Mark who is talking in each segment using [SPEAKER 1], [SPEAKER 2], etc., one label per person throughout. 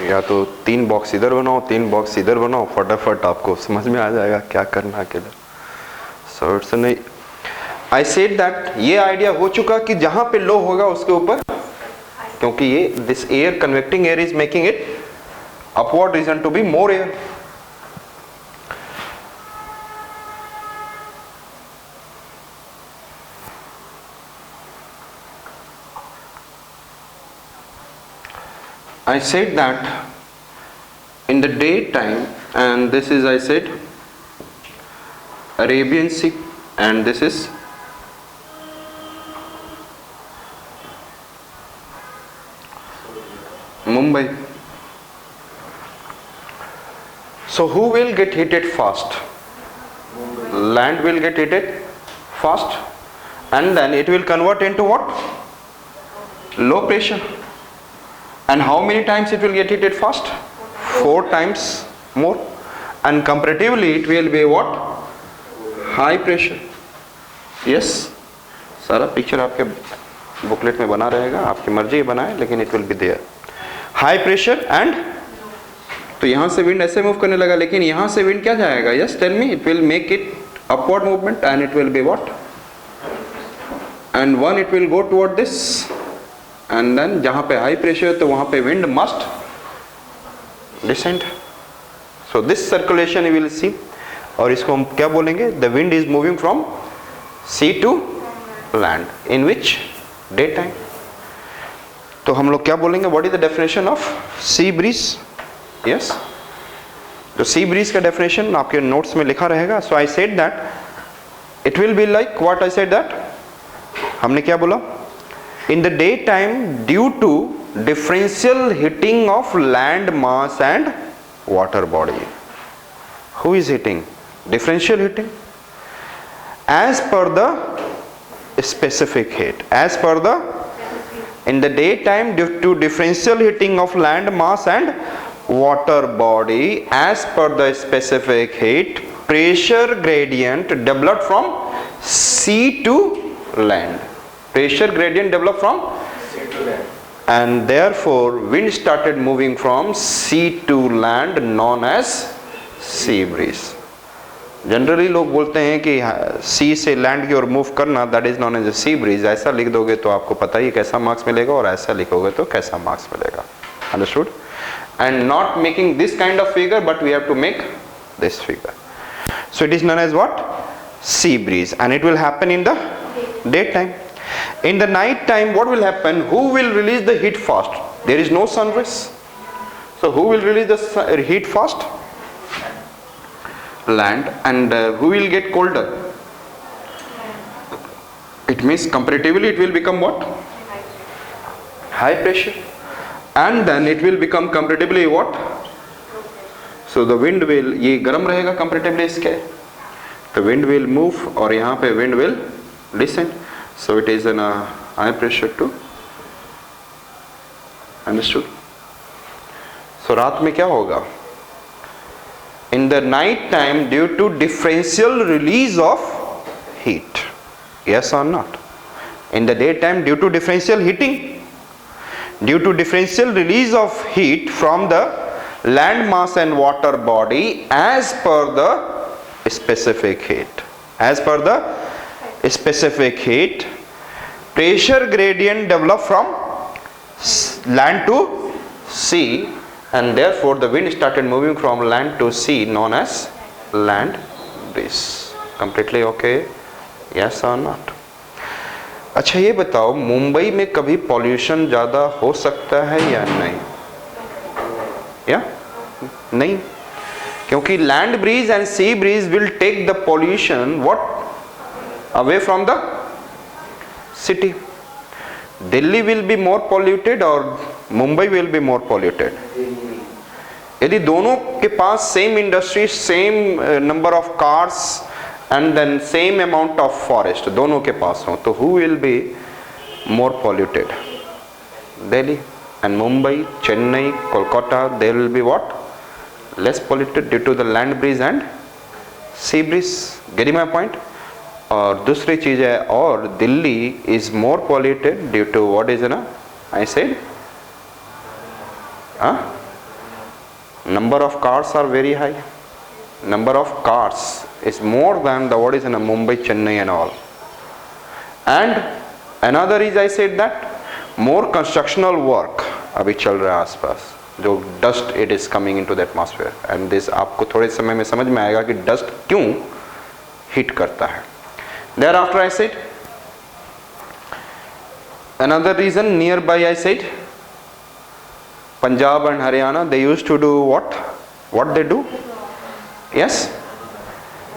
[SPEAKER 1] या तो 3 बॉक्स इधर बनाओ, 3 बॉक्स इधर बनाओ, फटाफट आपको समझ में आ जाएगा क्या करना है किधर। सो इट्स नहीं, आई सेड दैट ये आइडिया हो चुका कि जहां पे लो होगा उसके ऊपर, क्योंकि ये this air convecting air is making it upward region to be more air. I said that in the daytime, and this is I said Arabian Sea, and this is Mumbai. So who will get heated fast? Land will get heated fast, and then it will convert into what? Low pressure. And how many times it will get heated fast? 4 times more. And comparatively it will be what? High pressure. Yes, सारा picture आपके booklet में बना रहेगा, आपकी मर्जी बनाए, लेकिन it will be there. High pressure and, तो यहाँ से विंड ऐसे मूव करने लगा, लेकिन यहाँ से विंड क्या जाएगा? Yes tell me, it will make it upward movement and it will be what? And one it will go toward this, and then जहाँ पे हाई प्रेशर है तो वहाँ पे wind must descend. So this circulation you will see, और इसको हम क्या बोलेंगे? The wind is moving from sea to land in which day time. तो हम लोग क्या बोलेंगे? What is the definition of sea breeze? Yes, तो सी ब्रीज का डेफिनेशन आपके नोट्स में लिखा रहेगा। So I said that it will be like what I said that, हमने क्या बोला? In the daytime, due to differential heating of land mass and water body. Who is heating? Differential heating. As per the specific heat. As per the, in the daytime, due to differential heating of land mass and water body, as per the specific heat, pressure gradient developed from sea to land. Pressure gradient developed from sea to land, and therefore wind started moving from sea to land, known as sea breeze. Generally लोग बोलते हैं कि सी से land की ओर move करना, that is known as a sea breeze. ऐसा लिख दोगे तो आपको पता ही कैसा मार्क्स मिलेगा, और ऐसा लिखोगे तो कैसा मार्क्स मिलेगा। Understood? And not making this kind of figure, but we have to make this figure. So it is known as what? Sea breeze, and it will happen in the day time. In the night time, what will happen? Who will release the heat fast? There is no sun rays. So who will release the heat fast? Land. And who will get colder? It means comparatively it will become what? High pressure. And then it will become comparatively what? So the wind will, ये गर्म रहेगा comparatively इसके, the wind will move, और यहाँ पे wind will descend. So it is in a high pressure too. Understood? So रात में क्या होगा? In the night time, due to differential release of heat, yes or not? In the daytime, due to differential heating, due to differential release of heat from the land mass and water body, as per the specific heat, as per the specific heat, pressure gradient developed from land to sea, and therefore the wind started moving from land to sea, known as land breeze. Completely okay? Yes or not? अच्छा ये बताओ, मुंबई में कभी pollution ज़्यादा हो सकता है या नहीं? या नहीं, क्योंकि land breeze and sea breeze will take the pollution what away from the city. Delhi will be more polluted or Mumbai will be more polluted? यदि दोनों के पास same industry, same number of cars and then same amount of forest दोनों के पास हो, तो who will be more polluted? Delhi. And Mumbai, Chennai, Kolkata, they will be what? Less polluted due to the land breeze and sea breeze. Getting my point? और दूसरी चीज है, और Delhi is more polluted due to what is ना, I said number of cars are very high. Number of cars is more than the what is in Mumbai, Chennai and all. And another is I said that more constructional work अभी चल रहा है आसपास, जो dust it is coming into the atmosphere, and this आपको थोड़े समय में समझ में आएगा कि dust क्यों hit करता है. Thereafter I said another reason nearby I said Punjab and Haryana, they used to do what they do? Yes,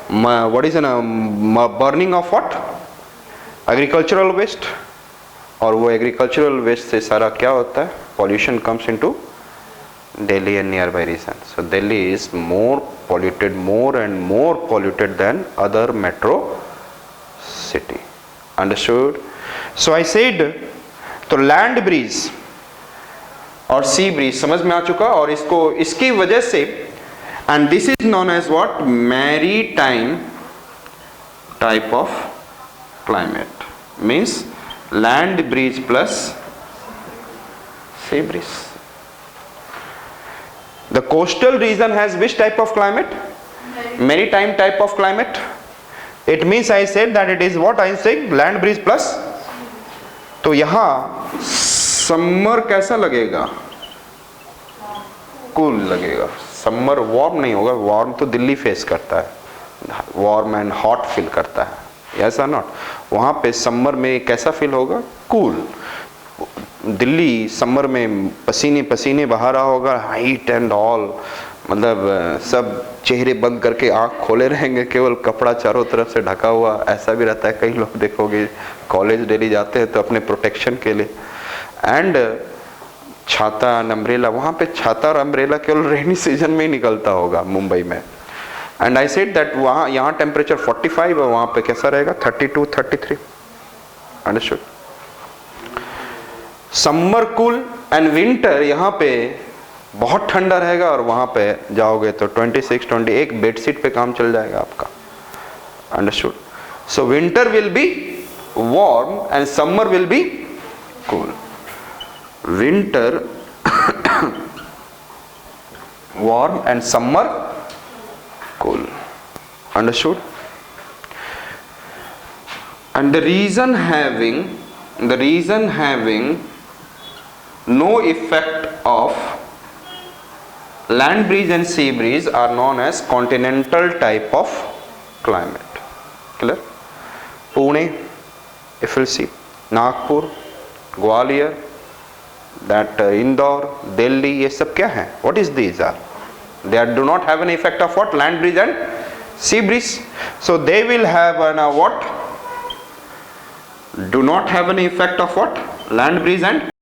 [SPEAKER 1] what is burning of what? Agricultural waste. और वो agricultural waste से सारा क्या होता है? Pollution comes into Delhi and nearby region. So Delhi is more and more polluted than other metro city. Understood? So I said, तो land breeze और sea breeze समझ में आ चुका, और इसकी वजह से, and this is known as what, maritime type of climate, means land breeze plus sea breeze. The coastal region has which type of climate? Maritime type of climate. It means I said that it is what I said, land breeze plus. तो यहां summer कैसा लगेगा? Cool लगेगा. Summer warm नहीं होगा, warm तो Delhi face करता है, वार्म एंड हॉट फील करता है, ऐसा नॉट. वहाँ पे समर में कैसा फील होगा? कूल. दिल्ली समर में पसीने पसीने बहा रहा होगा, हीट एंड ऑल, मतलब सब चेहरे बंद करके आँख खोले रहेंगे, केवल कपड़ा चारों तरफ से ढका हुआ. ऐसा भी रहता है, कई लोग देखोगे कॉलेज डेली जाते हैं तो अपने प्रोटेक्शन के लिए, एंड छाता एंड अम्ब्रेला. वहाँ पे छाता और अम्ब्रेला केवल रेनी सीजन में ही निकलता होगा मुंबई में. एंड आई सेड दैट वहाँ यहाँ टेम्परेचर 45 और वहाँ पे कैसा रहेगा? 32, 33. Understood? Summer cool and winter यहाँ पे बहुत ठंडा रहेगा, और वहाँ पे जाओगे तो 26, 21 बेडशीट पे काम चल जाएगा आपका. Understood? So winter will be warm and summer will be cool. Winter warm and summer cool. Understood? And the reason having no effect of land breeze and sea breeze are known as continental type of climate. Clear? Pune, if you see, Nagpur, Gwalior, that Indore, Delhi, ये सब क्या है? What is these are? They do not have an effect of what? Land breeze and sea breeze. So they will have an what? Do not have an effect of what? Land breeze and